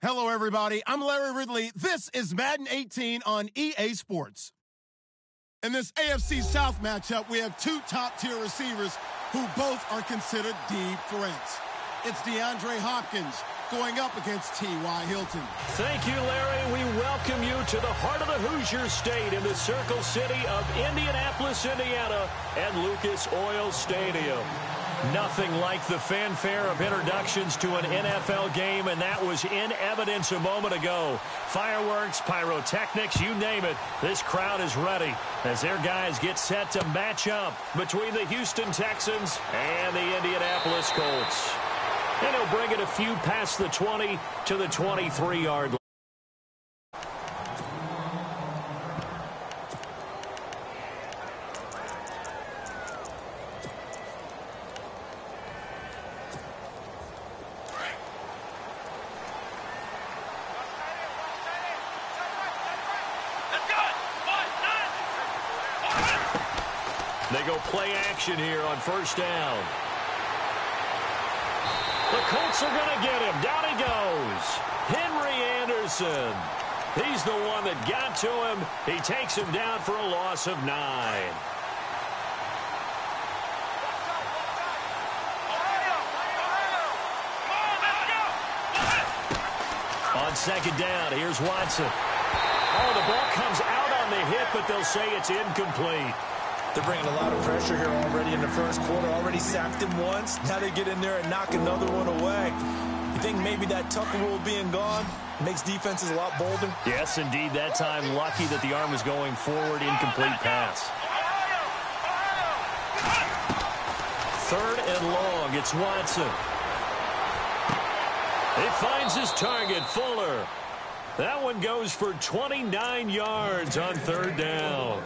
Hello, everybody. I'm Larry Ridley. This is Madden 18 on EA Sports. In this AFC South matchup, we have two top-tier receivers who both are considered deep threats. It's DeAndre Hopkins going up against T.Y. Hilton. Thank you, Larry. We welcome you to the heart of the Hoosier State in the Circle City of Indianapolis, Indiana, at Lucas Oil Stadium. Nothing like the fanfare of introductions to an NFL game, and that was in evidence a moment ago. Fireworks, pyrotechnics, you name it. This crowd is ready as their guys get set to match up between the Houston Texans and the Indianapolis Colts. And he'll bring it a few past the 20 to the 23-yard line. They go play action here on first down. The Colts are going to get him. Down he goes. Henry Anderson. He's the one that got to him. He takes him down for a loss of 9. On second down, here's Watson. Oh, the ball comes out on the hit, but they'll say it's incomplete. They're bringing a lot of pressure here already in the first quarter. Already sacked him once. Now they get in there and knock another one away. You think maybe that Tucker rule being gone makes defenses a lot bolder? Yes, indeed. That time, lucky that the arm was going forward. Incomplete pass. Third and long. It's Watson. He finds his target, Fuller. That one goes for 29 yards on third down.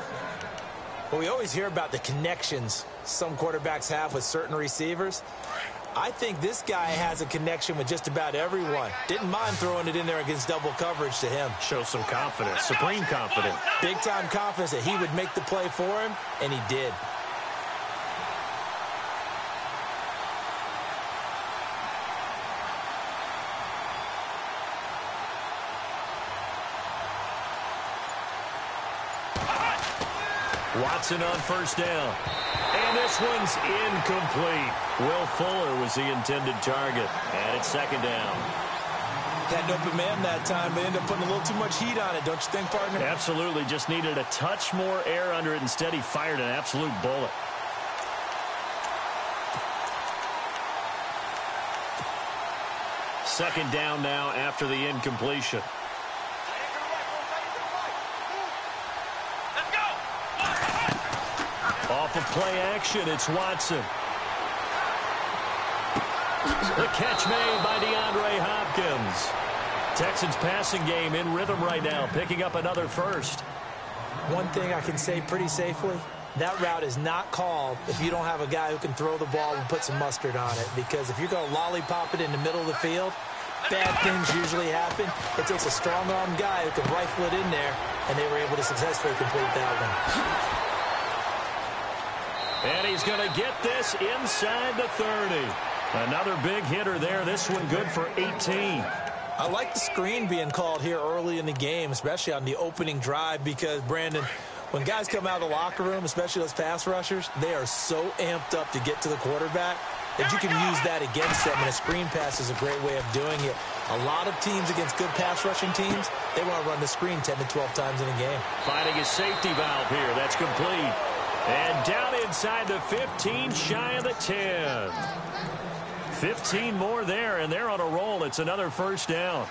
Well, we always hear about the connections some quarterbacks have with certain receivers. I think this guy has a connection with just about everyone. Didn't mind throwing it in there against double coverage to him. Shows some confidence, supreme confidence. Big-time confidence that he would make the play for him, and he did. Watson on first down. And this one's incomplete. Will Fuller was the intended target. And it's second down. Had an open man that time. They ended up putting a little too much heat on it, don't you think, partner? Absolutely. Just needed a touch more air under it. Instead, he fired an absolute bullet. Second down now after the incompletion. Off of play action, it's Watson. The catch made by DeAndre Hopkins. Texans passing game in rhythm right now, picking up another first. One thing I can say pretty safely, that route is not called if you don't have a guy who can throw the ball and put some mustard on it. Because if you're going to lollipop it in the middle of the field, bad things usually happen. It takes a strong-arm guy who can rifle it in there, and they were able to successfully complete that one. And he's going to get this inside the 30. Another big hitter there. This one good for 18. I like the screen being called here early in the game, especially on the opening drive, because, Brandon, when guys come out of the locker room, especially those pass rushers, they are so amped up to get to the quarterback that you can use that against them, and a screen pass is a great way of doing it. A lot of teams against good pass rushing teams, they want to run the screen 10 to 12 times in a game. Finding a safety valve here. That's complete. And down inside the 15, shy of the 10. 15 more there, and they're on a roll. It's another first down.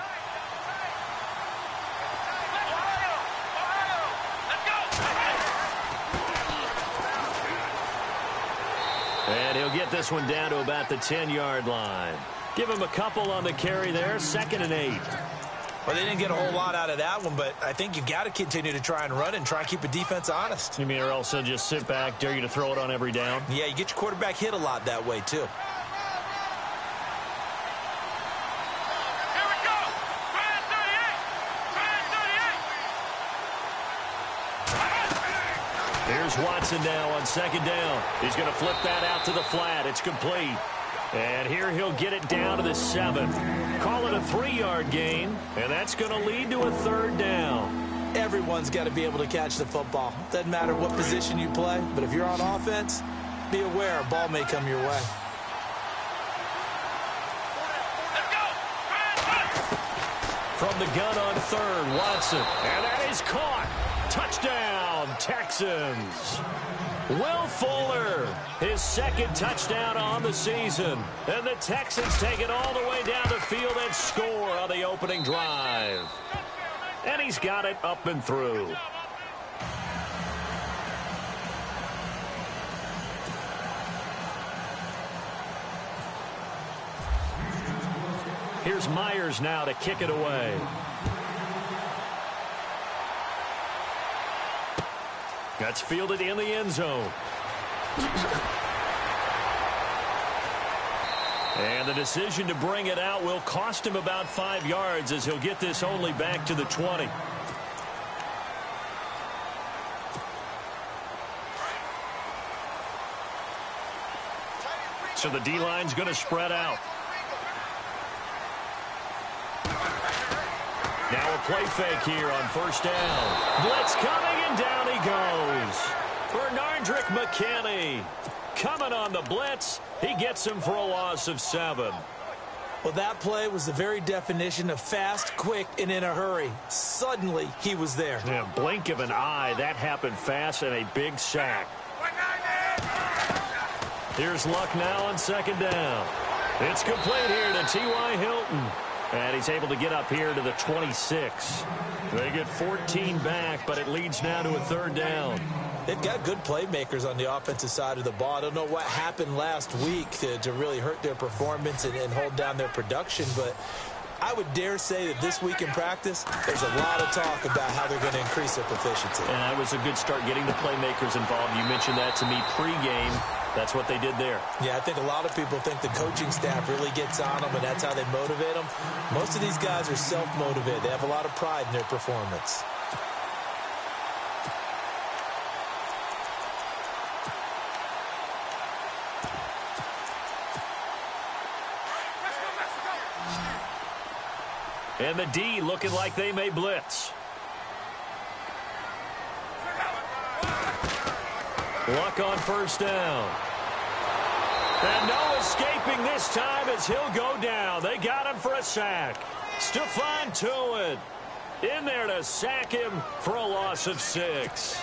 And he'll get this one down to about the 10-yard line. Give him a couple on the carry there, 2nd and 8. Well, they didn't get a whole lot out of that one, but I think you've got to continue to try and run it and try and keep the defense honest. You mean, or else they'll just sit back, dare you to throw it on every down? Yeah, you get your quarterback hit a lot that way, too. Here's Watson now on second down. He's going to flip that out to the flat. It's complete. And here he'll get it down to the 7. Call it a 3-yard gain, and that's going to lead to a 3rd down. Everyone's got to be able to catch the football. Doesn't matter what position you play, but if you're on offense, be aware a ball may come your way. From the gun on 3rd, Watson. And that is caught. Touchdown, Texans. Will Fuller, his 2nd touchdown on the season. And the Texans take it all the way down the field and score on the opening drive. And he's got it up and through. Here's Myers now to kick it away. That's fielded in the end zone. And the decision to bring it out will cost him about 5 yards as he'll get this only back to the 20. So the D-line's going to spread out. Now a play fake here on 1st down. Blitz coming, and down he goes. Bernardrick McKinney coming on the blitz. He gets him for a loss of 7. Well, that play was the very definition of fast, quick, and in a hurry. Suddenly, he was there. Yeah, blink of an eye. That happened fast, and a big sack. Here's Luck now on 2nd down. It's complete here to T.Y. Hilton. And he's able to get up here to the 26. They get 14 back, but it leads now to a 3rd down. They've got good playmakers on the offensive side of the ball. I don't know what happened last week to really hurt their performance and hold down their production, but I would dare say that this week in practice, there's a lot of talk about how they're going to increase their proficiency. And that was a good start getting the playmakers involved. You mentioned that to me pregame. That's what they did there. Yeah, I think a lot of people think the coaching staff really gets on them, and that's how they motivate them. Most of these guys are self-motivated. They have a lot of pride in their performance. And the D looking like they may blitz. Luck on 1st down. And no escaping this time as he'll go down. They got him for a sack. Stephon Tuitt in there to sack him for a loss of 6.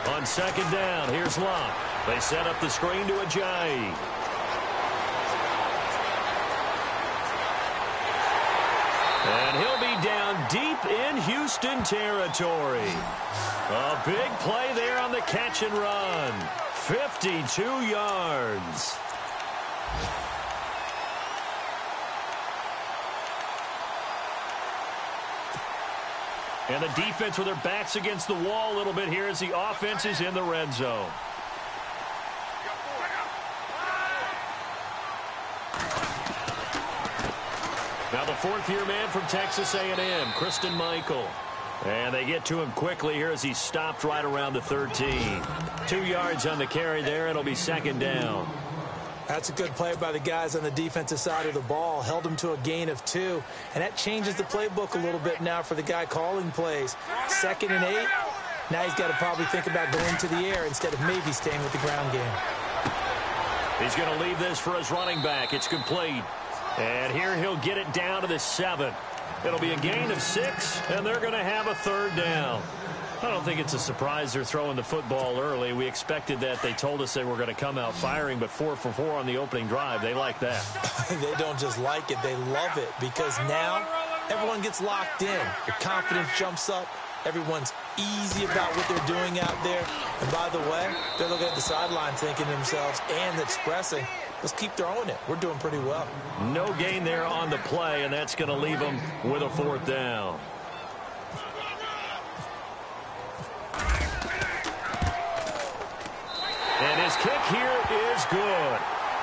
On 2nd down, here's Luck. They set up the screen to Ajayi. And he'll be down deep in Houston territory. A big play there on the catch and run. 52 yards. And the defense with their backs against the wall a little bit here as the offense is in the red zone. Now the 4th-year man from Texas A&M, Christine Michael. And they get to him quickly here as he stopped right around the 13. 2 yards on the carry there. It'll be 2nd down. That's a good play by the guys on the defensive side of the ball. Held him to a gain of 2. And that changes the playbook a little bit now for the guy calling plays. 2nd and 8. Now he's got to probably think about going to the air instead of maybe staying with the ground game. He's going to leave this for his running back. It's complete. And here he'll get it down to the 7. It'll be a gain of 6, and they're going to have a 3rd down. I don't think it's a surprise they're throwing the football early. We expected that. They told us they were going to come out firing, but 4 for 4 on the opening drive. They like that. They don't just like it. They love it because now everyone gets locked in. Your confidence jumps up. Everyone's easy about what they're doing out there. And by the way, they're looking at the sideline thinking to themselves and expressing, let's keep throwing it. We're doing pretty well. No gain there on the play, and that's going to leave them with a 4th down. And his kick here is good.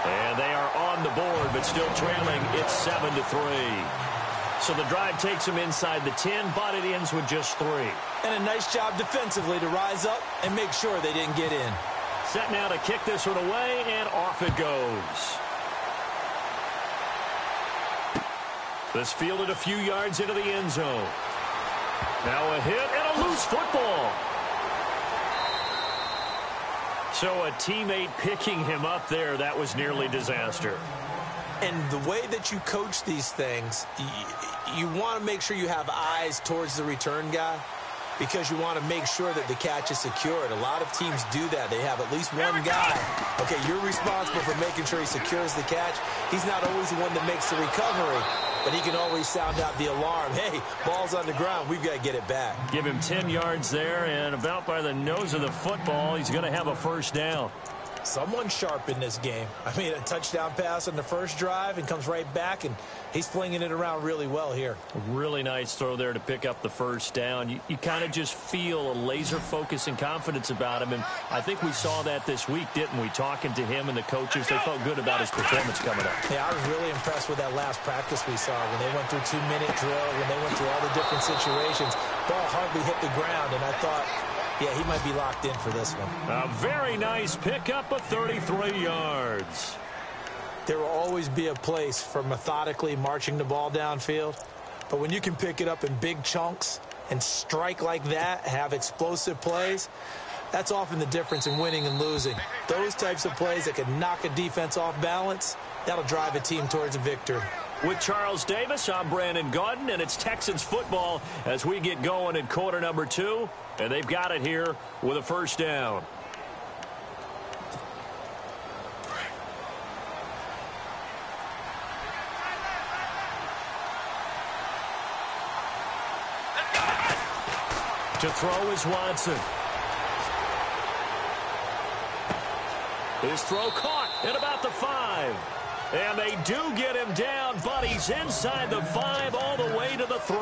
And they are on the board, but still trailing. It's 7-3. So the drive takes him inside the 10, but it ends with just 3. And a nice job defensively to rise up and make sure they didn't get in. Set now to kick this one away, and off it goes. This fielded a few yards into the end zone. Now a hit and a loose football. So a teammate picking him up there, that was nearly disaster. And the way that you coach these things, you want to make sure you have eyes towards the return guy because you want to make sure that the catch is secured. A lot of teams do that. They have at least one guy. Okay, you're responsible for making sure he secures the catch. He's not always the one that makes the recovery, but he can always sound out the alarm. Hey, ball's on the ground. We've got to get it back. Give him 10 yards there, and about by the nose of the football, he's going to have a first down. Someone sharp in this game. I mean, a touchdown pass on the first drive and comes right back, and he's flinging it around really well here. Really nice throw there to pick up the first down. You kind of just feel a laser focus and confidence about him, and I think we saw that this week, didn't we? Talking to him and the coaches, they felt good about his performance coming up. Yeah, I was really impressed with that last practice we saw when they went through 2-minute drill, when they went through all the different situations. Ball hardly hit the ground, and I thought, yeah, he might be locked in for this one. A very nice pickup of 33 yards. There will always be a place for methodically marching the ball downfield. But when you can pick it up in big chunks and strike like that, have explosive plays, that's often the difference in winning and losing. Those types of plays that can knock a defense off balance, that'll drive a team towards a victory. With Charles Davis, I'm Brandon Gaudin, and it's Texans football as we get going in quarter number 2. And they've got it here with a first down. To throw is Watson. His throw caught at about the 5. And they do get him down, but he's inside the 5 all the way to the 3.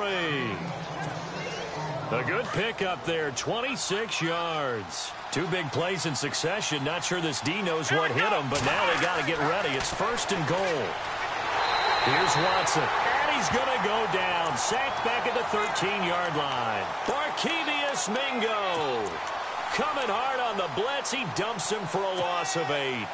A good pickup there, 26 yards. 2 big plays in succession. Not sure this D knows what hit him, but now they got to get ready. It's first and goal. Here's Watson, and he's going to go down. Sacked back at the 13-yard line. Barkevius Mingo coming hard on the blitz. He dumps him for a loss of 8.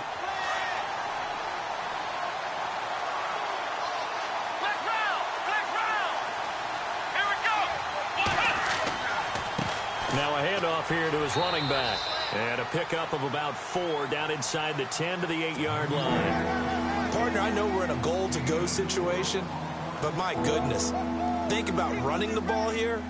Now a handoff here to his running back. And a pickup of about 4 down inside the 10 to the 8-yard line. Partner, I know we're in a goal-to-go situation, but my goodness, think about running the ball here.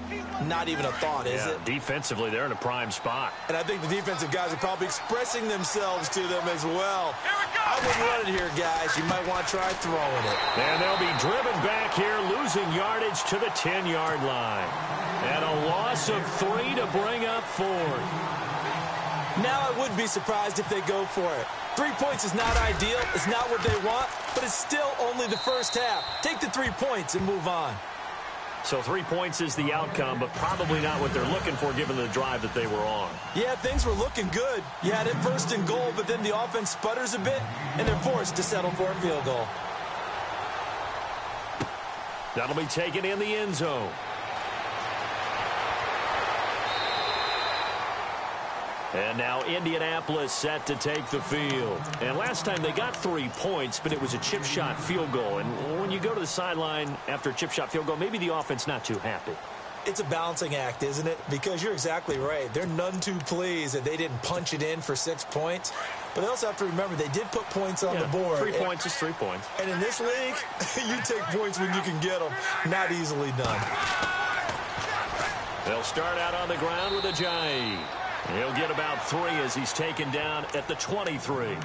Not even a thought, is it? Defensively, they're in a prime spot. And I think the defensive guys are probably expressing themselves to them as well. I wouldn't run it here, guys. You might want to try throwing it. And they'll be driven back here, losing yardage to the 10-yard line. And a loss of 3 to bring up 4th. Now I would be surprised if they go for it. 3 points is not ideal. It's not what they want, but it's still only the first half. Take the 3 points and move on. So 3 points is the outcome, but probably not what they're looking for given the drive that they were on. Yeah, things were looking good. You had it first and goal, but then the offense sputters a bit, and they're forced to settle for a field goal. That'll be taken in the end zone. And now Indianapolis set to take the field. And last time they got 3 points, but it was a chip shot field goal. And when you go to the sideline after a chip shot field goal, maybe the offense not too happy. It's a balancing act, isn't it? Because you're exactly right. They're none too pleased that they didn't punch it in for 6 points. But they also have to remember they did put points on the board. 3 points is 3 points. And in this league, you take points when you can get them. Not easily done. They'll start out on the ground with Ajayi. He'll get about 3 as he's taken down at the 23.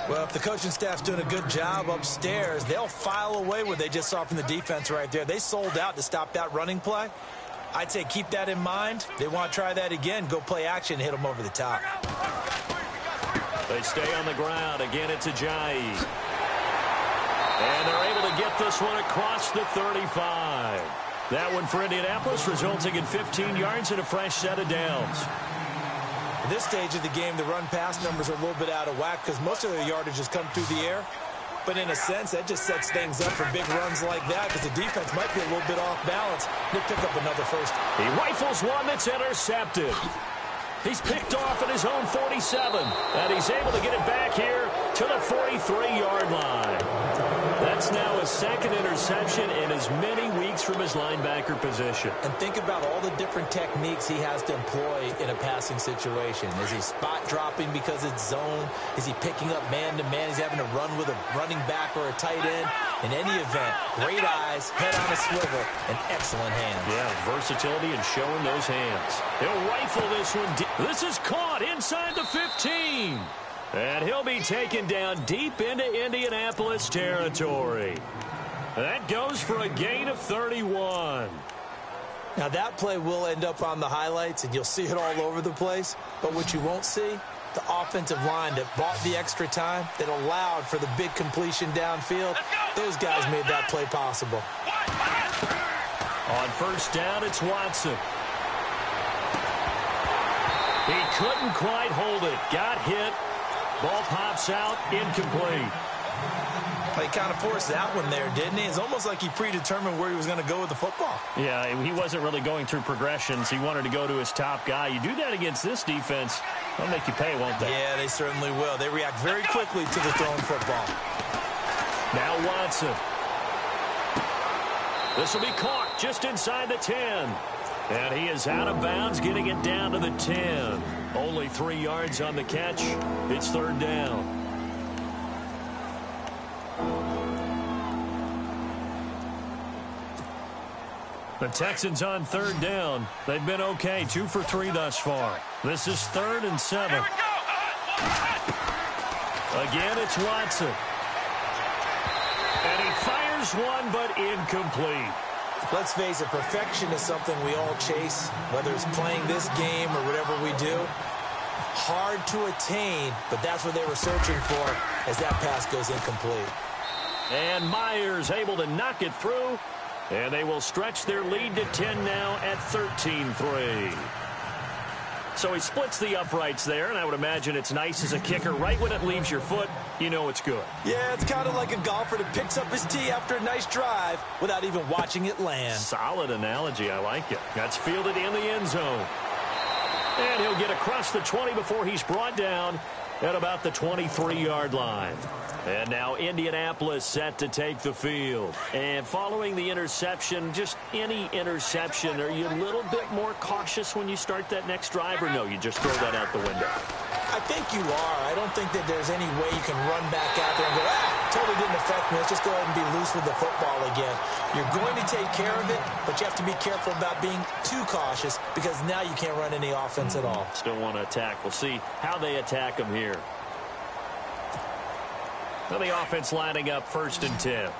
Well, if the coaching staff's doing a good job upstairs, they'll file away what they just saw from the defense right there. They sold out to stop that running play. I'd say keep that in mind. They want to try that again. Go play action, hit them over the top. They stay on the ground. Again, it's Ajayi. And they're able to get this one across the 35. That one for Indianapolis, resulting in 15 yards and a fresh set of downs. At this stage of the game, the run-pass numbers are a little bit out of whack because most of their yardage has come through the air. But in a sense, that just sets things up for big runs like that because the defense might be a little bit off balance. They pick up another first. He rifles one that's intercepted. He's picked off at his own 47, and he's able to get it back here to the 43-yard line. That's now his second interception in as many weeks from his linebacker position. And think about all the different techniques he has to employ in a passing situation. Is he spot dropping because it's zone? Is he picking up man-to-man? He's having to run with a running back or a tight end. In any event, great eyes, head on a swivel, and excellent hands. Yeah, versatility and showing those hands. He'll rifle this one. This is caught inside the 15. And he'll be taken down deep into Indianapolis territory. That goes for a gain of 31. Now, that play will end up on the highlights, and you'll see it all over the place. But what you won't see, the offensive line that bought the extra time, that allowed for the big completion downfield, those guys made that play possible. On first down, it's Watson. He couldn't quite hold it. Got hit. Ball pops out, incomplete. He kind of forced that one there, didn't he? It's almost like he predetermined where he was going to go with the football. Yeah, he wasn't really going through progressions. He wanted to go to his top guy. You do that against this defense, they'll make you pay, won't they? Yeah, they certainly will. They react very quickly to the thrown football. Now Watson. This will be caught just inside the 10. And he is out of bounds, getting it down to the 10. Only 3 yards on the catch. It's third down. The Texans on third down. They've been okay, 2 for 3 thus far. This is 3rd and 7. Again, it's Watson. And he fires one, but incomplete. Let's face it, perfection is something we all chase, whether it's playing this game or whatever we do. Hard to attain, but that's what they were searching for as that pass goes incomplete. And Myers able to knock it through, and they will stretch their lead to 10 now at 13-3. So he splits the uprights there, and I would imagine it's nice as a kicker. Right when it leaves your foot, you know it's good. Yeah, it's kind of like a golfer that picks up his tee after a nice drive without even watching it land. Solid analogy. I like it. That's fielded in the end zone. And he'll get across the 20 before he's brought down at about the 23-yard line. And now Indianapolis set to take the field. And following the interception, just any interception, are you a little bit more cautious when you start that next drive, or no, you just throw that out the window? I think you are. I don't think that there's any way you can run back out there and go, totally didn't affect me. Let's just go ahead and be loose with the football again. You're going to take care of it, but you have to be careful about being too cautious because now you can't run any offense at all. Still want to attack. We'll see how they attack them here. Well, the offense lining up 1st and 10.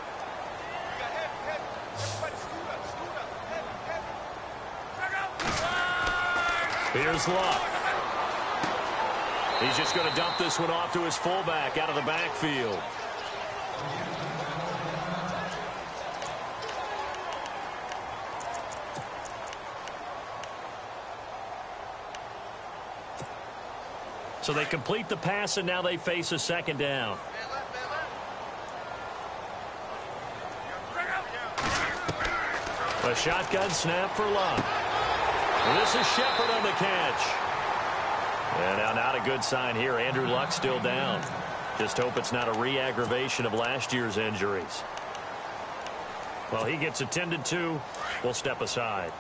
Here's Luck. He's just going to dump this one off to his fullback out of the backfield. So they complete the pass, and now they face a second down. A shotgun snap for Luck. This is Shepard on the catch. And now not a good sign here. Andrew Luck still down. Just hope it's not a re-aggravation of last year's injuries. Well, he gets attended to. We'll step aside.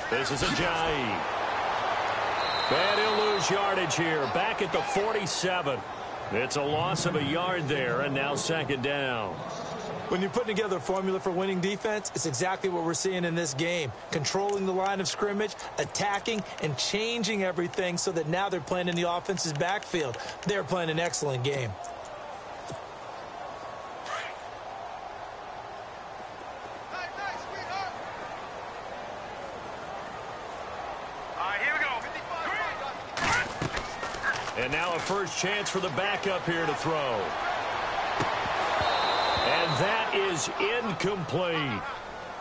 This is Ajayi. And he'll lose yardage here. Back at the 47. It's a loss of a yard there, and now second down. When you're putting together a formula for winning defense, it's exactly what we're seeing in this game. Controlling the line of scrimmage, attacking, and changing everything so that now they're playing in the offense's backfield. They're playing an excellent game. And now a first chance for the backup here to throw. And that is incomplete.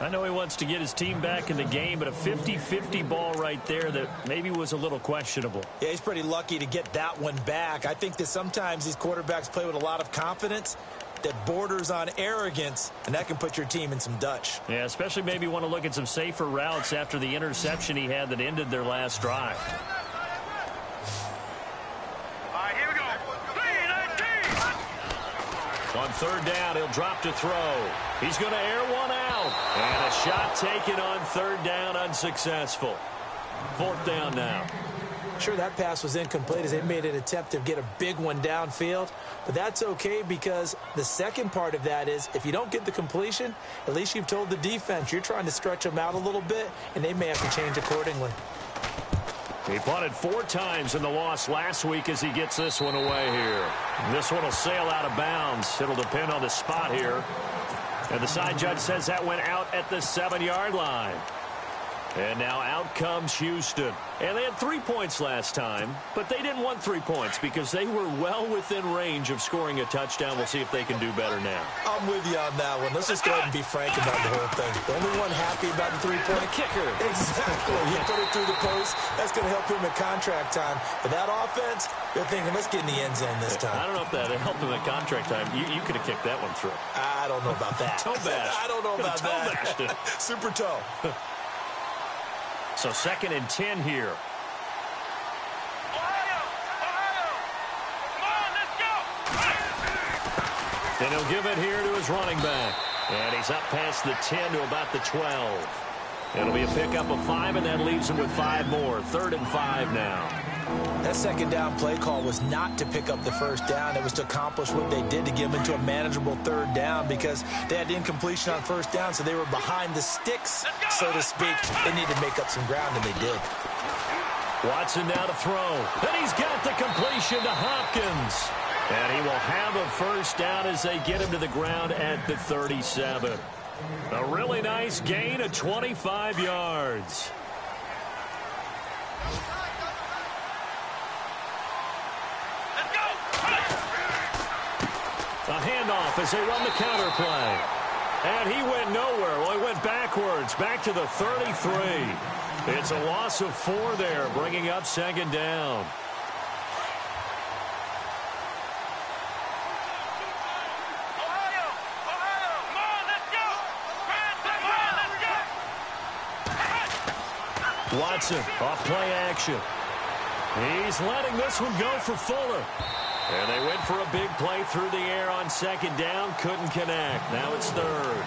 I know he wants to get his team back in the game, but a 50-50 ball right there that maybe was a little questionable. Yeah, he's pretty lucky to get that one back. I think that sometimes these quarterbacks play with a lot of confidence that borders on arrogance, and that can put your team in some Dutch. Yeah, especially maybe want to look at some safer routes after the interception he had that ended their last drive. All right, here we go. 3-19. On third down, he'll drop to throw. He's going to air one out. And a shot taken on third down, unsuccessful. Fourth down now. Sure, that pass was incomplete as they made an attempt to get a big one downfield. But that's okay because the second part of that is if you don't get the completion, at least you've told the defense you're trying to stretch them out a little bit, and they may have to change accordingly. He punted 4 times in the loss last week as he gets this one away here. This one will sail out of bounds. It'll depend on the spot here. And the side judge says that went out at the 7-yard line. And now out comes Houston. And they had 3 points last time, but they didn't want 3 points because they were well within range of scoring a touchdown. We'll see if they can do better now. I'm with you on that one. Let's just go ahead and be frank about the whole thing. The only one happy about the 3-point kicker. Exactly. He put it through the post. That's going to help him at contract time. But that offense, they're thinking, let's get in the end zone this time. I don't know if that helped him at contract time. You could have kicked that one through. I don't know about that. Toe bash. I don't know about that. Toe bashed it. Super toe. So 2nd and 10 here. Ohio! Come on, let's go! And he'll give it here to his running back. And he's up past the 10 to about the 12. It'll be a pickup of 5, and that leaves him with 5 more. 3rd and 5 now. That second down play call was not to pick up the first down. It was to accomplish what they did to get them into a manageable 3rd down because they had incompletion on first down, so they were behind the sticks, so to speak. They needed to make up some ground, and they did. Watson now to throw. And he's got the completion to Hopkins. And he will have a first down as they get him to the ground at the 37. A really nice gain of 25 yards. A handoff as they run the counter play. And he went nowhere. Well, he went backwards, back to the 33. It's a loss of 4 there, bringing up 2nd down. Ohio! Come on, let's go! Watson off play action. He's letting this one go for Fuller. And they went for a big play through the air on 2nd down. Couldn't connect. Now it's 3rd.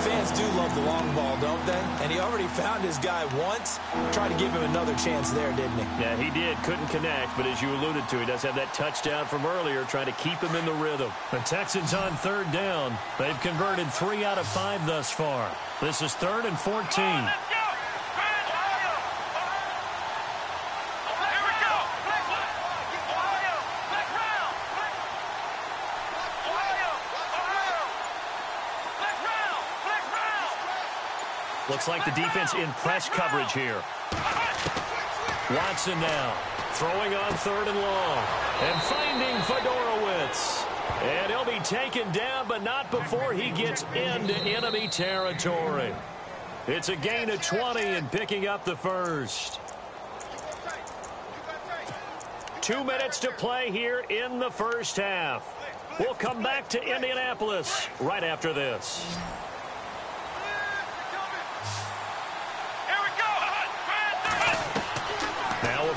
Fans do love the long ball, don't they? And he already found his guy once. Tried to give him another chance there, didn't he? Yeah, he did. Couldn't connect. But as you alluded to, he does have that touchdown from earlier, trying to keep him in the rhythm. The Texans on 3rd down. They've converted 3 out of 5 thus far. This is 3rd and 14. Looks like the defense in press coverage here. Watson now throwing on 3rd and long and finding Fedorowicz. And he'll be taken down, but not before he gets into enemy territory. It's a gain of 20 and picking up the first. 2 minutes to play here in the first half. We'll come back to Indianapolis right after this.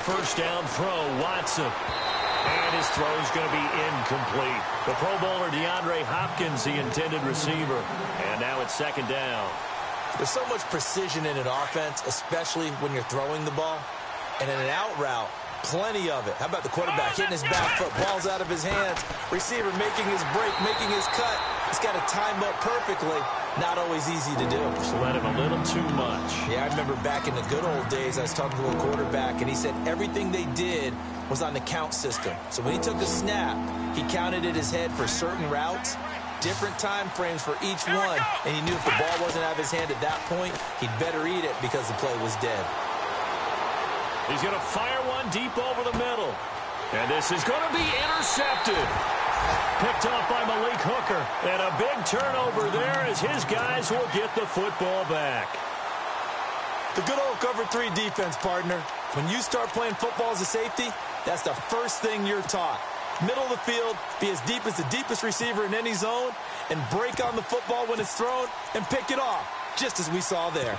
First down throw, Watson. And his throw is going to be incomplete. The Pro Bowler DeAndre Hopkins, the intended receiver. And now it's 2nd down. There's so much precision in an offense, especially when you're throwing the ball. And in an out route, plenty of it. How about the quarterback hitting his back foot, ball's out of his hands, receiver making his break, making his cut. He's got to time up perfectly. Not always easy to do. Just let him a little too much. Yeah, I remember back in the good old days, I was talking to a quarterback, and he said everything they did was on the count system. So when he took a snap, he counted in his head for certain routes, different time frames for each one, and he knew if the ball wasn't out of his hand at that point, he'd better eat it because the play was dead. He's going to fire one deep over the middle. And this is going to be intercepted. Picked off by Malik Hooker. And a big turnover there as his guys will get the football back. The good old cover 3 defense, partner. When you start playing football as a safety, that's the first thing you're taught. Middle of the field, be as deep as the deepest receiver in any zone, and break on the football when it's thrown and pick it off, just as we saw there.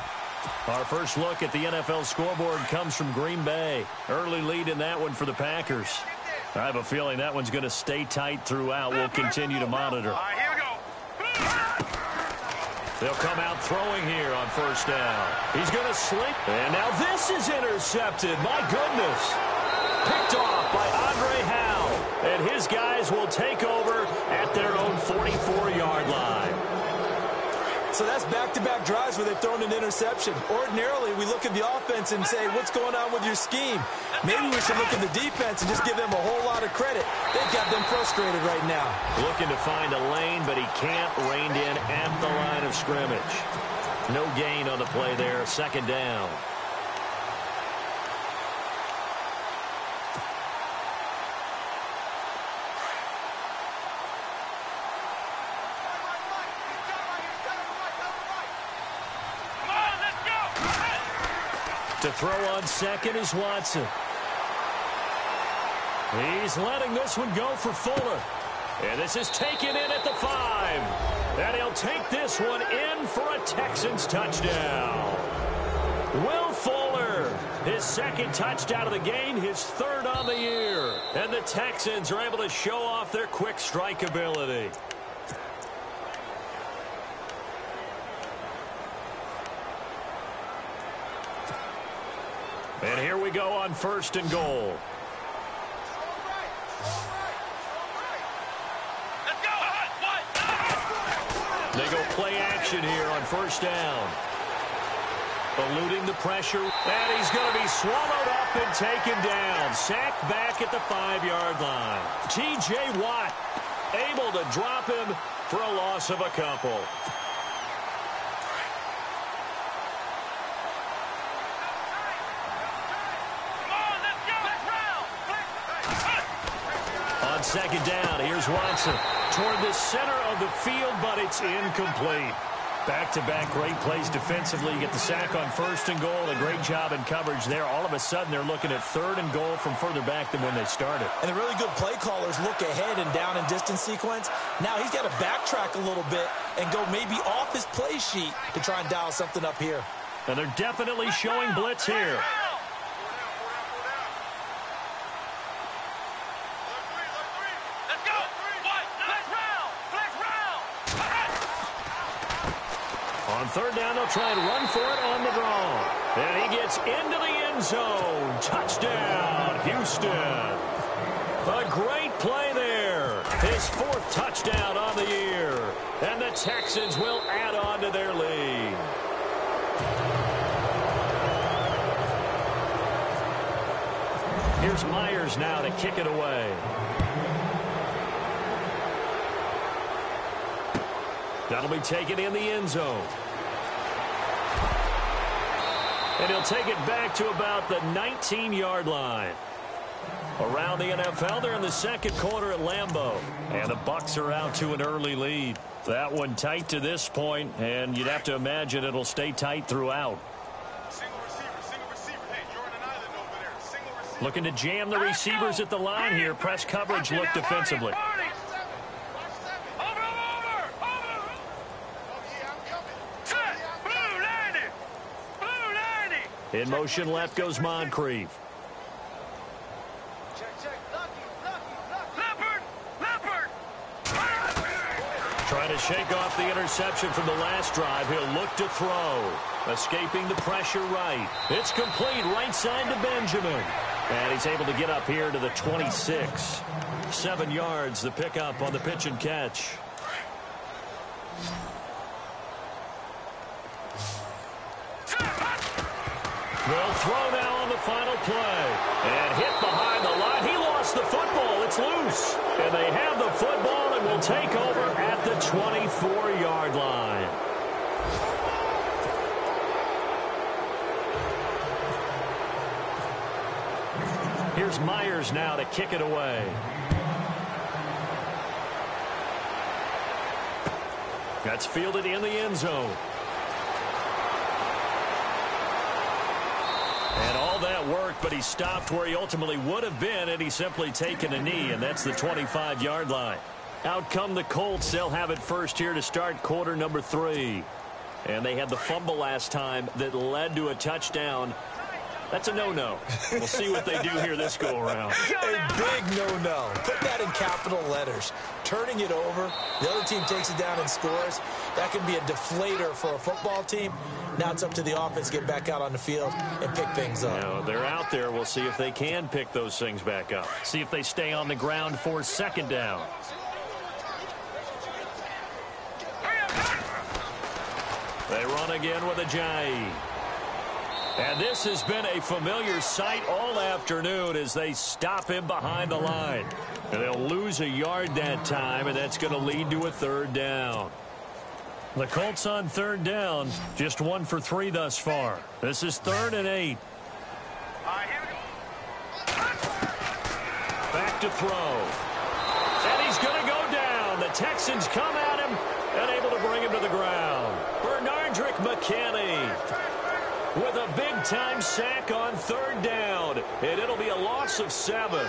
Our first look at the NFL scoreboard comes from Green Bay. Early lead in that one for the Packers. I have a feeling that one's going to stay tight throughout. We'll continue to monitor. All right, here we go. They'll come out throwing here on first down. He's going to slink. And now this is intercepted. My goodness. Picked off by Andre Howe. And his guys will take over at their own 44-yard line. So that's back-to-back drives where they've thrown an interception. Ordinarily, we look at the offense and say, what's going on with your scheme? Maybe we should look at the defense and just give them a whole lot of credit. They've got them frustrated right now. Looking to find a lane, but he can't. Reined in at the line of scrimmage. No gain on the play there. Second down. To throw on second is Watson. He's letting this one go for Fuller. And this is taken in at the 5. And he'll take this one in for a Texans touchdown. Will Fuller, his second touchdown of the game, his third on the year. And the Texans are able to show off their quick strike ability. And here we go on first and goal. They go play action here on first down. Eluding the pressure. And he's going to be swallowed up and taken down. Sacked back at the 5-yard line. T.J. Watt able to drop him for a loss of a couple. On second down, here's Watson toward the center of the field, but it's incomplete. Back-to-back great plays defensively. You get the sack on first and goal. A great job in coverage there. All of a sudden, they're looking at third and goal from further back than when they started. And the really good play callers look ahead and down and distance sequence. Now he's got to backtrack a little bit and go maybe off his play sheet to try and dial something up here. And they're definitely showing blitz here. On third down, they'll try and run for it on the draw. And he gets into the end zone. Touchdown, Houston. A great play there. His 4th touchdown on the year. And the Texans will add on to their lead. Here's Myers now to kick it away. That'll be taken in the end zone. And he'll take it back to about the 19-yard line. Around the NFL, they're in the second quarter at Lambeau. And the Bucs are out to an early lead. That one tight to this point, and you'd have to imagine it'll stay tight throughout. Single receiver. Hey, you're on an island over there. Single receiver. Looking to jam the receivers at the line here. Press coverage look defensively. In motion left goes Moncrief. Trying to shake off the interception from the last drive. He'll look to throw. Escaping the pressure right. It's complete right side to Benjamin. And he's able to get up here to the 26. 7 yards, the pickup on the pitch and catch. They'll throw now on the final play. And hit behind the line. He lost the football. It's loose. And they have the football and will take over at the 24-yard line. Here's Myers now to kick it away. That's fielded in the end zone. And all that worked, but he stopped where he ultimately would have been, and he's simply taken a knee, and that's the 25-yard line. Out come the Colts. They'll have it first here to start quarter number 3. And they had the fumble last time that led to a touchdown. That's a no-no. We'll see what they do here this go-around. A big no-no. Put that in capital letters. Turning it over, the other team takes it down and scores. That can be a deflator for a football team. Now it's up to the offense to get back out on the field and pick things up. Now, they're out there. We'll see if they can pick those things back up. See if they stay on the ground for second down. They run again with Ajayi. And this has been a familiar sight all afternoon as they stop him behind the line. And they'll lose a yard that time, and that's going to lead to a third down. The Colts on third down, just 1 for 3 thus far. This is 3rd and 8. Back to throw. And he's going to go down. The Texans come at him and able to bring him to the ground. Bernardrick McKinney with a big-time sack on third down, and it'll be a loss of 7.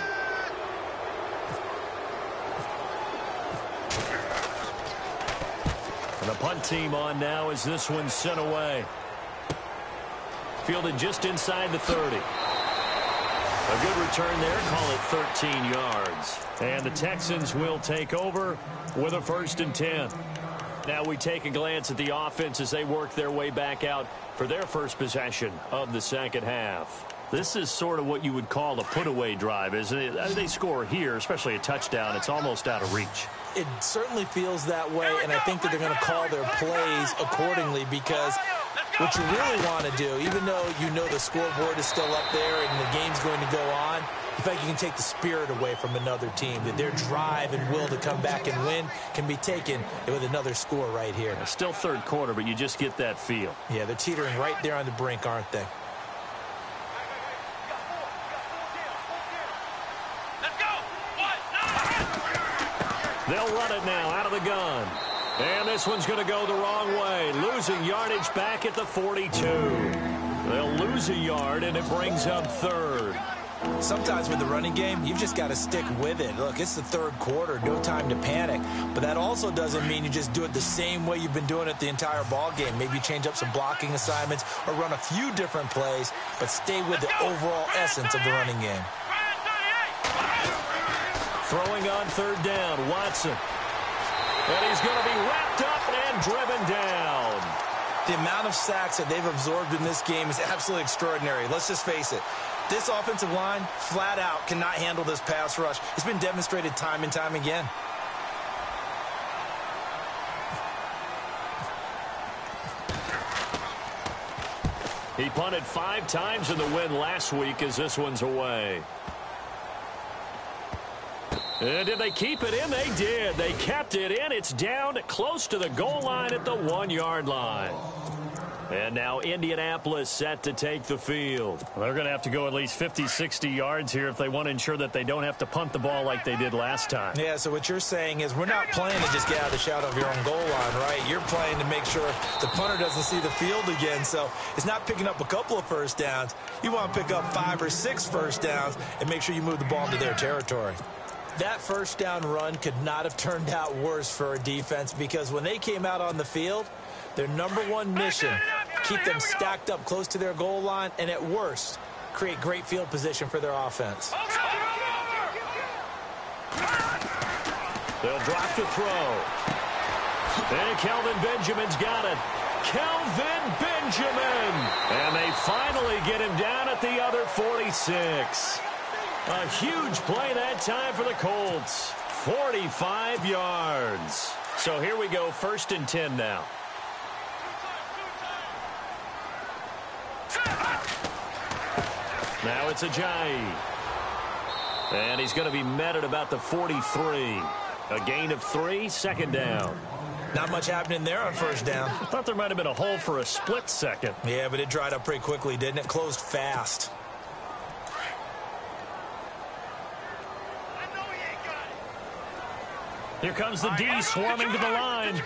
And the punt team on now as this one's sent away. Fielded just inside the 30. A good return there, call it 13 yards. And the Texans will take over with a 1st and 10. Now we take a glance at the offense as they work their way back out for their first possession of the second half. This is sort of what you would call a put-away drive, isn't it? As they score here, especially a touchdown, it's almost out of reach. It certainly feels that way, and I think that they're going to call their plays accordingly because what you really want to do, even though you know the scoreboard is still up there and the game's going to go on, you think you can take the spirit away from another team, that their drive and will to come back and win can be taken with another score right here. It's still third quarter, but you just get that feel. Yeah, they're teetering right there on the brink, aren't they? They'll run it now out of the gun. And this one's going to go the wrong way. Losing yardage back at the 42. They'll lose a yard, and it brings up 3rd. Sometimes with the running game, you've just got to stick with it. Look, it's the third quarter, no time to panic. But that also doesn't mean you just do it the same way you've been doing it the entire ball game. Maybe change up some blocking assignments or run a few different plays, but stay with the overall essence of the running game. Throwing on third down, Watson. And he's going to be wrapped up and driven down. The amount of sacks that they've absorbed in this game is absolutely extraordinary. Let's just face it. This offensive line, flat out, cannot handle this pass rush. It's been demonstrated time and time again. He punted 5 times in the win last week as this one's away. And did they keep it in? They did. They kept it in. It's down close to the goal line at the 1-yard line. And now Indianapolis set to take the field. They're going to have to go at least 50, 60 yards here if they want to ensure that they don't have to punt the ball like they did last time. Yeah, so what you're saying is we're not playing to just get out of the shadow of your own goal line, right? You're playing to make sure the punter doesn't see the field again. So it's not picking up a couple of first downs. You want to pick up 5 or 6 first downs and make sure you move the ball into their territory. That first down run could not have turned out worse for a defense because when they came out on the field, their number one mission, keep them stacked up close to their goal line, and at worst, create great field position for their offense. They'll drop to throw. And Kelvin Benjamin's got it. Kelvin Benjamin! And they finally get him down at the other 46. A huge play that time for the Colts. 45 yards. So here we go, 1st and 10 now. Now it's Ajayi. And he's going to be met at about the 43. A gain of 3, 2nd down. Not much happening there on first down. I thought there might have been a hole for a split second. Yeah, but it dried up pretty quickly, didn't it? Closed fast. Here comes the D swarming to the line.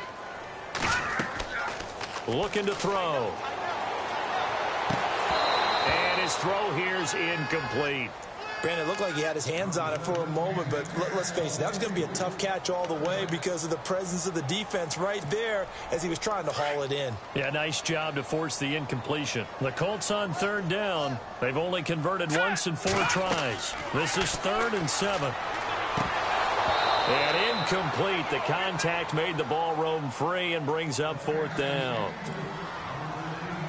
looking to throw. And his throw here's incomplete. Brandon, it looked like he had his hands on it for a moment, but let's face it, that was going to be a tough catch all the way because of the presence of the defense right there as he was trying to haul it in. Yeah, nice job to force the incompletion. The Colts on third down. They've only converted once in 4 tries. This is 3rd and 7. And incomplete. The contact made the ball roam free and brings up 4th down.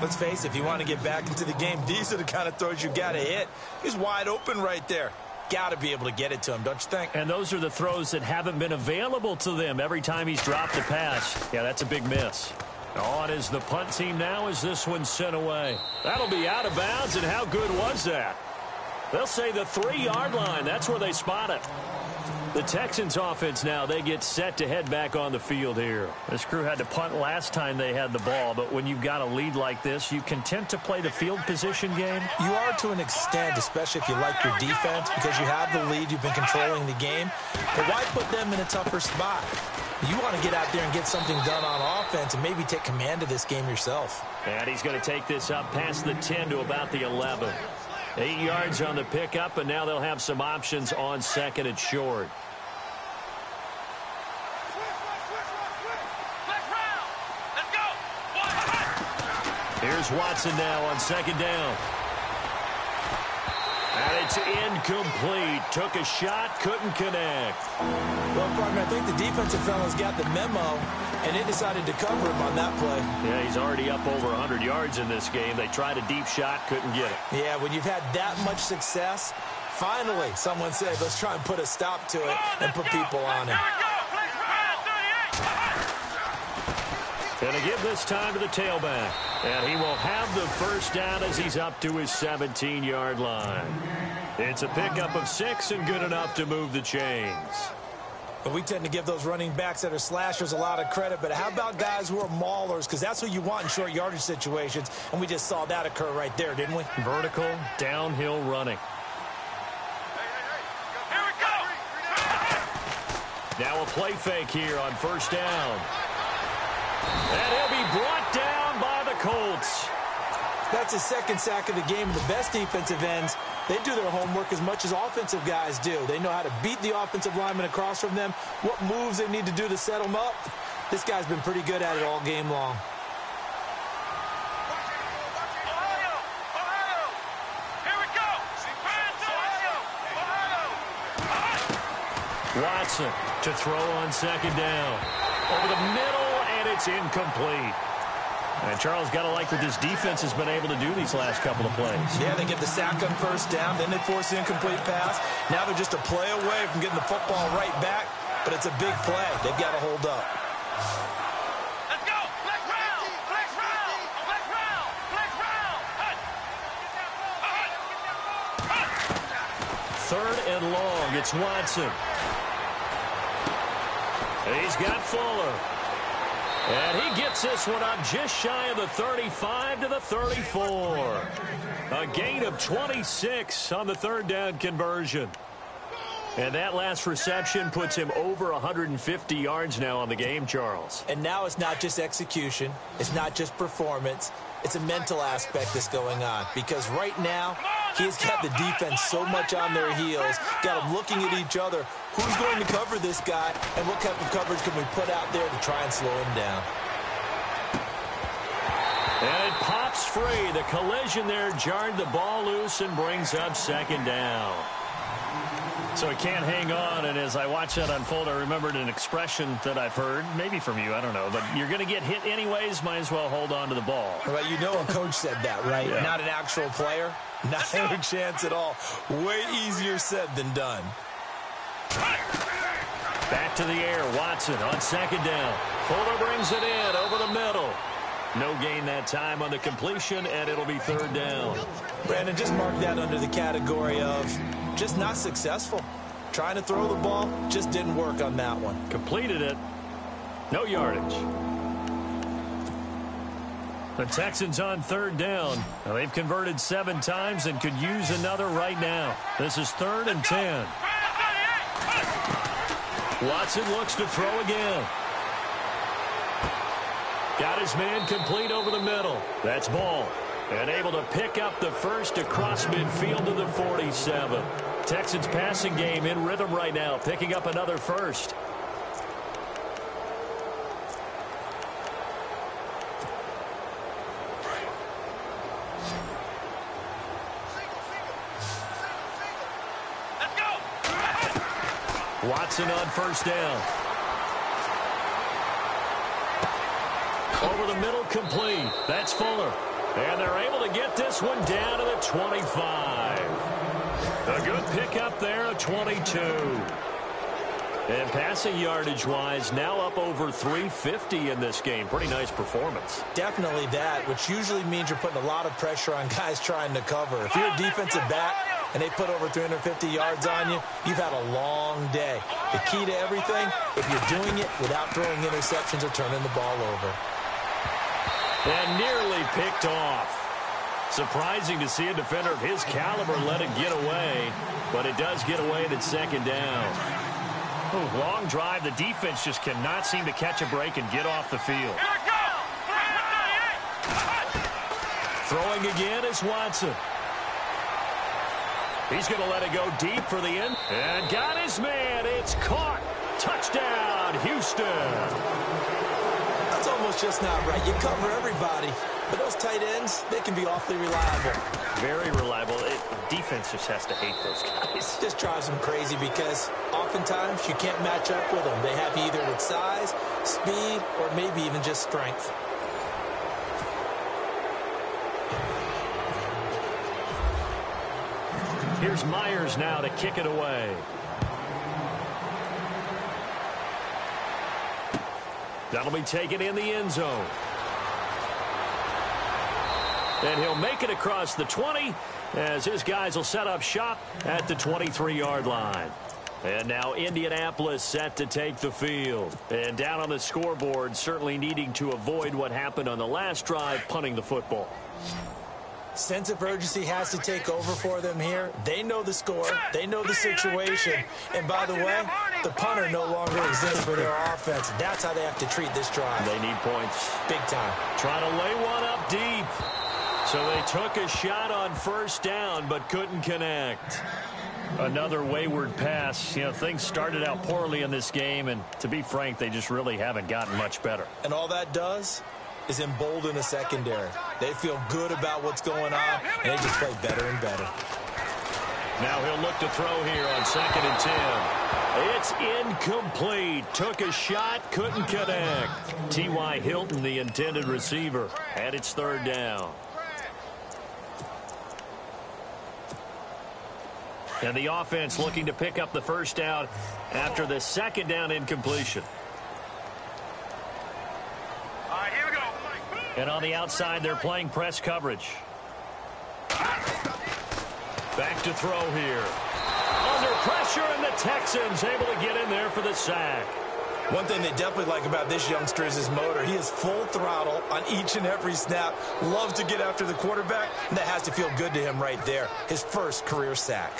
Let's face it, if you want to get back into the game, these are the kind of throws you got to hit. He's wide open right there. Got to be able to get it to him, don't you think? And those are the throws that haven't been available to them every time he's dropped a pass. Yeah, that's a big miss. On is the punt team now as this one's sent away. That'll be out of bounds, and how good was that? They'll say the 3-yard line. That's where they spot it. The Texans offense now, they get set to head back on the field here. This crew had to punt last time they had the ball, but when you've got a lead like this, you content to play the field position game? You are to an extent, especially if you like your defense, because you have the lead, you've been controlling the game. But why put them in a tougher spot? You want to get out there and get something done on offense and maybe take command of this game yourself. And he's going to take this up past the 10 to about the 11. 8 yards on the pickup, and now they'll have some options on 2nd and short. Here's Watson now on 2nd down. And it's incomplete. Took a shot, couldn't connect. Well, partner, I think the defensive fellas got the memo, and they decided to cover him on that play. Yeah, he's already up over 100 yards in this game. They tried a deep shot, couldn't get it. Yeah, when you've had that much success, finally someone said, let's try and put a stop to it and put people on him. Going to give this time to the tailback. And he will have the first down as he's up to his 17-yard line. It's a pickup of 6 and good enough to move the chains. But we tend to give those running backs that are slashers a lot of credit, but how about guys who are maulers? Because that's what you want in short yardage situations, and we just saw that occur right there, didn't we? Vertical, downhill running. Here we go. Now a play fake here on 1st down. And he'll be brought down by the Colts. That's his 2nd sack of the game. The best defensive ends, they do their homework as much as offensive guys do. They know how to beat the offensive lineman across from them, what moves they need to do to set them up. This guy's been pretty good at it all game long. Ohio. Here we go. Ohio. Watson to throw on 2nd down. Over the middle, and it's incomplete. And Charles, got to like what this defense has been able to do these last couple of plays. Yeah, they get the sack on 1st down, then they force the incomplete pass. Now they're just a play away from getting the football right back, but it's a big play. They've got to hold up. Let's go. Flex round. Flex round. Flex round. Flex round. Hut. 3rd and long. It's Watson. He's got Fuller. And he gets this one up just shy of the 35 to the 34. A gain of 26 on the 3rd down conversion. And that last reception puts him over 150 yards now on the game, Charles. And now it's not just execution. It's not just performance. It's a mental aspect that's going on. Because right now, he's got the defense so much on their heels, got them looking at each other. Who's going to cover this guy, and what type of coverage can we put out there to try and slow him down? And it pops free. The collision there jarred the ball loose and brings up 2nd down. So it can't hang on, and as I watch that unfold, I remembered an expression that I've heard, maybe from you, I don't know, but you're going to get hit anyways, might as well hold on to the ball. Well, you know a coach said that, right? Yeah. Not an actual player. Not a chance at all. Way easier said than done. Back to the air, Watson on 2nd down. Fuller brings it in over the middle. No gain that time on the completion, and it'll be 3rd down. Brandon, just mark that under the category of just not successful. Trying to throw the ball, just didn't work on that one. Completed it. No yardage. The Texans on 3rd down. Now, they've converted 7 times and could use another right now. This is 3rd and 10. Watson looks to throw again. Got his man complete over the middle. That's ball. And able to pick up the first across midfield to the 47. Texans passing game in rhythm right now, picking up another first. Watson on first down. Over the middle, complete. That's Fuller. And they're able to get this one down to the 25. A good pickup there, a 22. And passing yardage-wise, now up over 350 in this game. Pretty nice performance. Definitely that, which usually means you're putting a lot of pressure on guys trying to cover. If you're a defensive back and they put over 350 yards on you, you've had a long day. The key to everything, if you're doing it without throwing interceptions or turning the ball over. And nearly picked off. Surprising to see a defender of his caliber let it get away, but it does get away at second down. Ooh, long drive. The defense just cannot seem to catch a break and get off the field. Throwing again is Watson. He's going to let it go deep for the end. And got his man. It's caught. Touchdown, Houston. That's almost just not right. You cover everybody, but those tight ends, they can be awfully reliable. Very reliable. Defense just has to hate those guys. It just drives them crazy because oftentimes you can't match up with them. They have you either with size, speed, or maybe even just strength. Here's Myers now to kick it away. That'll be taken in the end zone. And he'll make it across the 20 as his guys will set up shop at the 23-yard line. And now Indianapolis set to take the field. And down on the scoreboard, certainly needing to avoid what happened on the last drive, punting the football. Sense of urgency has to take over for them here. They know the score. They know the situation. And by the way, the punter no longer exists for their offense. That's how they have to treat this drive. They need points. Big time. Trying to lay one up deep. So they took a shot on first down but couldn't connect. Another wayward pass. You know, things started out poorly in this game, and to be frank, they just really haven't gotten much better. And all that does is embolden the secondary. They feel good about what's going on, and they just play better and better. Now he'll look to throw here on 2nd and 10. It's incomplete. Took a shot, couldn't connect. T.Y. Hilton, the intended receiver, and it's 3rd down. And the offense looking to pick up the first down after the 2nd down incompletion. And on the outside, they're playing press coverage. Back to throw here. Under pressure, and the Texans able to get in there for the sack. One thing they definitely like about this youngster is his motor. He is full throttle on each and every snap. Loves to get after the quarterback, and that has to feel good to him right there. His first career sack.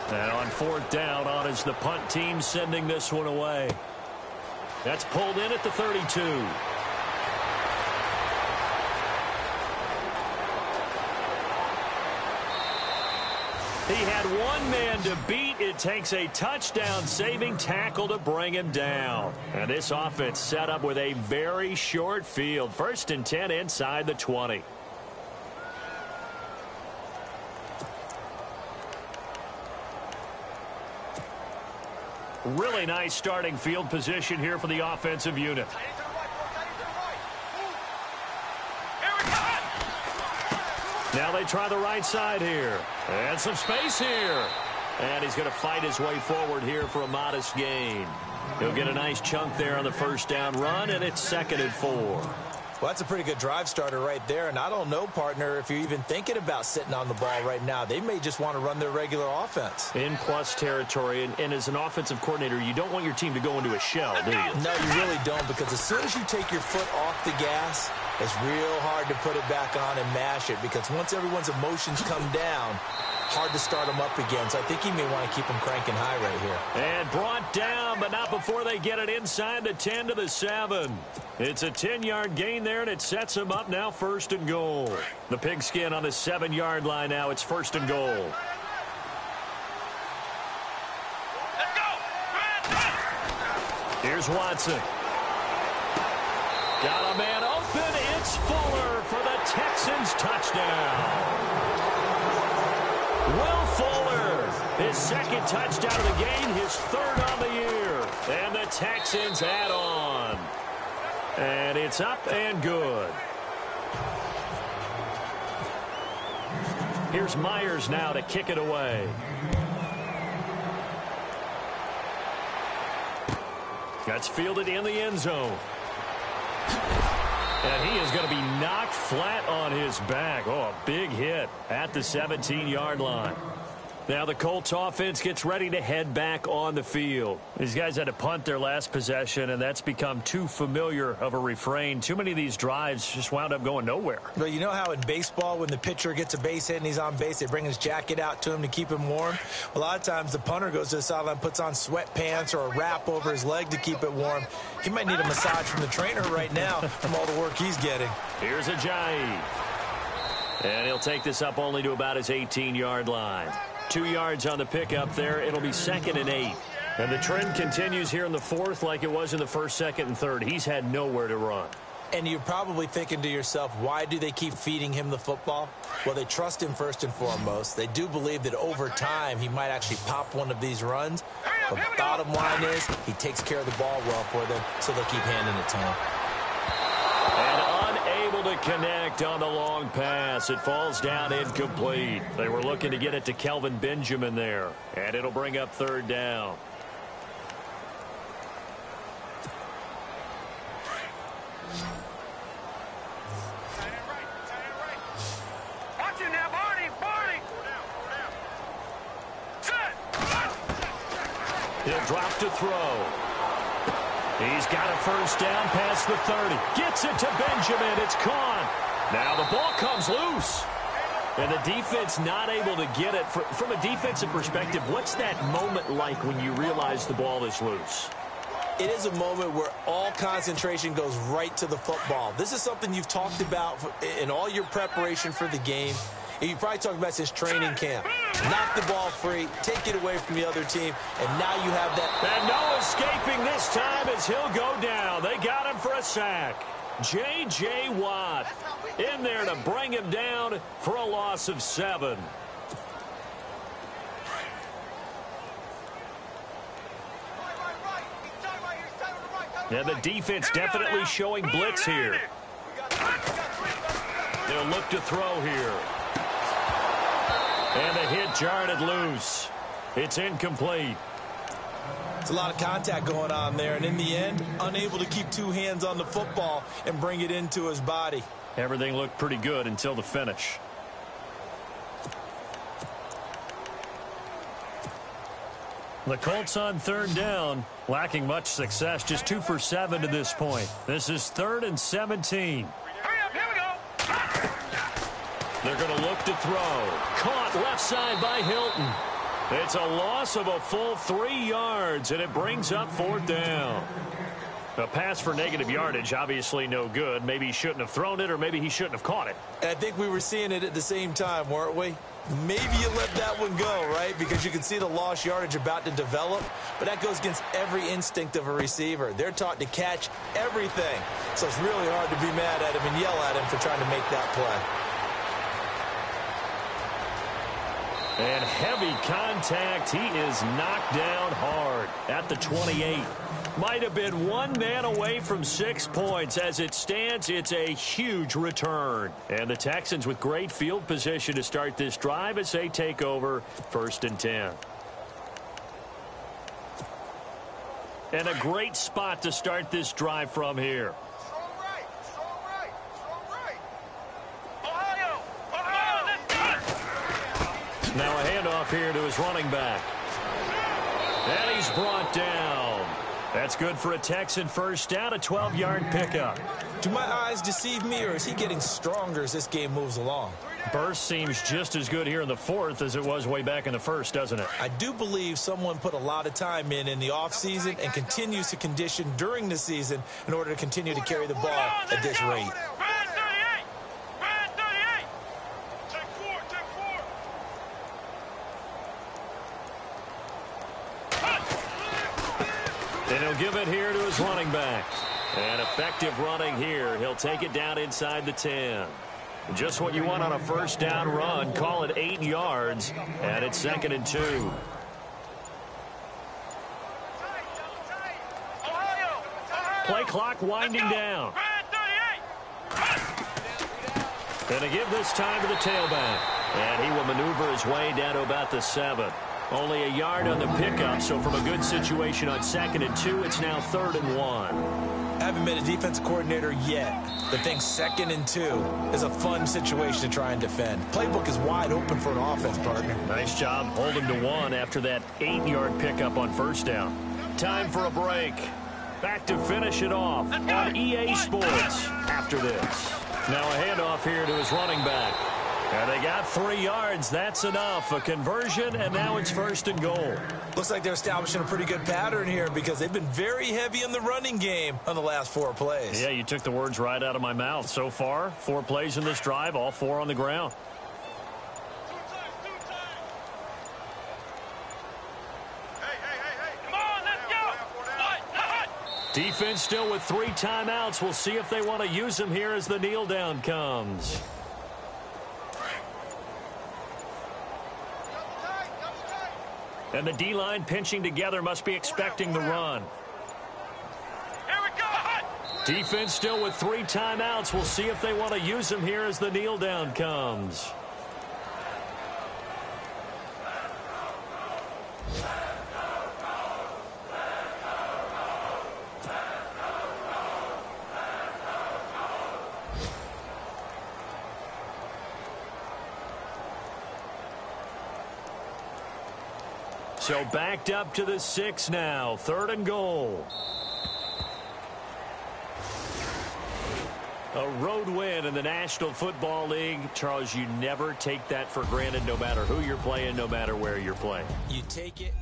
And on 4th down, on is the punt team sending this one away. That's pulled in at the 32. He had one man to beat. It takes a touchdown-saving tackle to bring him down. And this offense set up with a very short field. 1st and 10 inside the 20. Really nice starting field position here for the offensive unit. Now they try the right side here. And some space here. And he's going to fight his way forward here for a modest gain. He'll get a nice chunk there on the first down run, and it's 2nd and 4. Well, that's a pretty good drive starter right there. And I don't know, partner, if you're even thinking about sitting on the ball right now. They may just want to run their regular offense. In plus territory. And as an offensive coordinator, you don't want your team to go into a shell, do you? No, you really don't, because as soon as you take your foot off the gas, it's real hard to put it back on and mash it, because once everyone's emotions come down, hard to start him up again. So I think he may want to keep him cranking high right here. And brought down, but not before they get it inside the 10 to the 7. It's a 10-yard gain there, and it sets him up now 1st and goal. The pigskin on the 7-yard line now. It's 1st and goal. Let's go. Here's Watson. Got a man open. It's Fuller for the Texans touchdown. Will Fuller, his 2nd touchdown of the game, his 3rd on the year. And the Texans add on. And it's up and good. Here's Myers now to kick it away. That's fielded in the end zone. And he is going to be knocked flat on his back. Oh, a big hit at the 17-yard line. Now the Colts offense gets ready to head back on the field. These guys had to punt their last possession, and that's become too familiar of a refrain. Too many of these drives just wound up going nowhere. Well, you know how in baseball when the pitcher gets a base hit and he's on base, they bring his jacket out to him to keep him warm? A lot of times the punter goes to the sideline, puts on sweatpants or a wrap over his leg to keep it warm. He might need a massage from the trainer right now from all the work he's getting. Here's Ajayi. And he'll take this up only to about his 18-yard line. 2 yards on the pickup there. It'll be 2nd and 8. And the trend continues here in the 4th like it was in the 1st, 2nd, and 3rd. He's had nowhere to run. And you're probably thinking to yourself, why do they keep feeding him the football? Well, they trust him first and foremost. They do believe that over time he might actually pop one of these runs. But the bottom line is he takes care of the ball well for them, so they'll keep handing it to him. And unable to connect on the long pass. It falls down incomplete. They were looking to get it to Kelvin Benjamin there. And it'll bring up 3rd down. Watch it now, Barney. He'll drop to throw. He's got a 1st down past the 30. Gets it to Benjamin. It's caught. Now the ball comes loose. And the defense not able to get it. From a defensive perspective, what's that moment like when you realize the ball is loose? It is a moment where all concentration goes right to the football. This is something you've talked about in all your preparation for the game. And you probably talked about since training camp. Knock the ball free, take it away from the other team, and now you have that. And no escaping this time as he'll go down. They got him for a sack. J.J. Watt in there to bring him down for a loss of 7. And the defense definitely showing blitz here. They'll look to throw here. And the hit jarred it loose. It's incomplete. It's a lot of contact going on there, and in the end, unable to keep 2 hands on the football and bring it into his body. Everything looked pretty good until the finish. The Colts on 3rd down, lacking much success, just 2 for 7 to this point. This is 3rd and 17. Hurry up, here we go. They're going to look to throw. Caught left side by Hilton. It's a loss of a full 3 yards, and it brings up 4th down. A pass for negative yardage, obviously no good. Maybe he shouldn't have thrown it, or maybe he shouldn't have caught it. And I think we were seeing it at the same time, weren't we? Maybe you let that one go, right? Because you can see the lost yardage about to develop. But that goes against every instinct of a receiver. They're taught to catch everything. So it's really hard to be mad at him and yell at him for trying to make that play. And heavy contact. He is knocked down hard at the 28. Might have been 1 man away from 6 points. As it stands, it's a huge return. And the Texans with great field position to start this drive as they take over 1st and 10. And a great spot to start this drive from here. Strong right. Ohio, let's go. Now a handoff here to his running back. And he's brought down. That's good for a Texan first down, a 12-yard pickup. Do my eyes deceive me, or is he getting stronger as this game moves along? Burst seems just as good here in the fourth as it was way back in the first, doesn't it? I do believe someone put a lot of time in the offseason and continues to condition during the season in order to continue to carry the ball at this rate. And he'll give it here to his running back. And effective running here. He'll take it down inside the 10. Just what you want on a first down run. Call it 8 yards. And it's 2nd and 2. Play clock winding down. And to give this time to the tailback. And he will maneuver his way down to about the 7. Only a yard on the pickup, so from a good situation on 2nd and 2, it's now 3rd and 1. I haven't been a defensive coordinator yet, but think 2nd and 2 is a fun situation to try and defend. Playbook is wide open for an offense, partner. Nice job holding to 1 after that 8-yard pickup on first down. Time for a break. Back to finish it off on EA Sports after this. Now a handoff here to his running back. And they got 3 yards. That's enough. A conversion, and now it's 1st and goal. Looks like they're establishing a pretty good pattern here because they've been very heavy in the running game on the last 4 plays. Yeah, you took the words right out of my mouth. So far, 4 plays in this drive, all 4 on the ground. Come on, let's go. Defense still with 3 timeouts. We'll see if they want to use them here as the kneel down comes. And the D-line pinching together, must be expecting the run. Here we go. Defense still with 3 timeouts. We'll see if they want to use them here as the kneel down comes. So backed up to the 6 now. 3rd and goal. A road win in the National Football League. Charles, you never take that for granted no matter who you're playing, no matter where you're playing. You take it